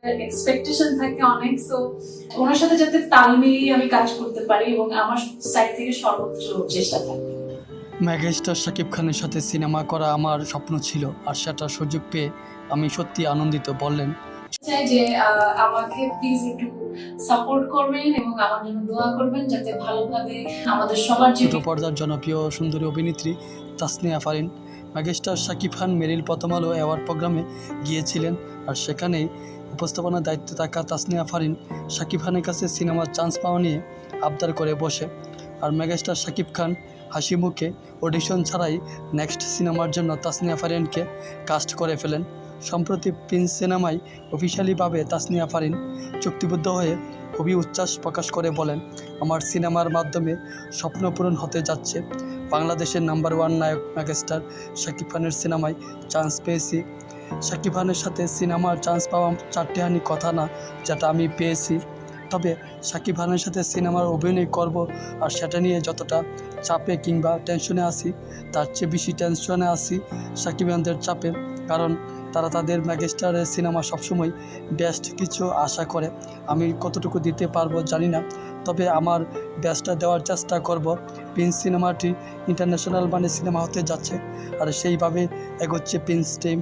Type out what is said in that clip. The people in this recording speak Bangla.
এক্সপেকটেশন থাকে অনেক, সো ওনার সাথে যাতে তাল মিলিয়ে আমি কাজ করতে পারি এবং আমার সাইড থেকে সর্বোচ্চ চেষ্টা থাকে। মেগাস্টার শাকিব খানের সাথে সিনেমা করা আমার স্বপ্ন ছিল, আর সেটা সুযোগ পেয়ে আমি সত্যি আনন্দিত। বললেন, চাই যে আমাকে প্লিজ একটু সাপোর্ট করবেন এবং আমার জন্য দোয়া করবেন যাতে ভালোভাবে আমাদের সবার ছোট জীবন। পর্দার জনপ্রিয় সুন্দরী অভিনেত্রী তাসনিয়া ফারিন মেগাস্টার শাকিব খান মেরিল প্রথম আলো অ্যাওয়ার্ড প্রোগ্রামে গিয়েছিলেন, আর সেখানেই উপস্থাপনার দায়িত্বে থাকা তাসনিয়া ফারিন শাকিব খানের কাছে সিনেমার চান্স পাওয়া নিয়ে আবদার করে বসে। আর মেগাস্টার শাকিব খান হাসি মুখে অডিশন ছাড়াই নেক্সট সিনেমার জন্য তাসনিয়া ফারিনকে কাস্ট করে ফেলেন। সম্প্রতি প্রিন্স সিনেমায় অফিসিয়ালিভাবে তাসনিয়া ফারিন চুক্তিবদ্ধ হয়ে খুবই উচ্ছ্বাস প্রকাশ করে বলেন, আমার সিনেমার মাধ্যমে স্বপ্ন পূরণ হতে যাচ্ছে। বাংলাদেশের নাম্বার 1 নায়ক মেগাস্টার শাকিব খানের সিনেমায় চান্স পেয়েছি। শাকিব খানের সাথে সিনেমার চান্স পাওয়া চারটিখানি কথা না, যেটা আমি পেয়েছি। তবে শাকিব খানের সাথে সিনেমার অভিনয় করব, আর সেটা নিয়ে যতটা চাপে কিংবা টেনশনে আছি, তার চেয়ে বেশি টেনশনে আছি শাকিব খানদের চাপে। কারণ তারা তাদের মেগাস্টারের সিনেমা সবসময় বেস্ট কিছু আশা করে। আমি কতটুকু দিতে পারবো জানি না, তবে আমার বেস্টটা দেওয়ার চেষ্টা করব। প্রিন্স সিনেমাটি ইন্টারন্যাশনাল মানের সিনেমা হতে যাচ্ছে, আর সেইভাবে এগোচ্ছে প্রিন্স টিম।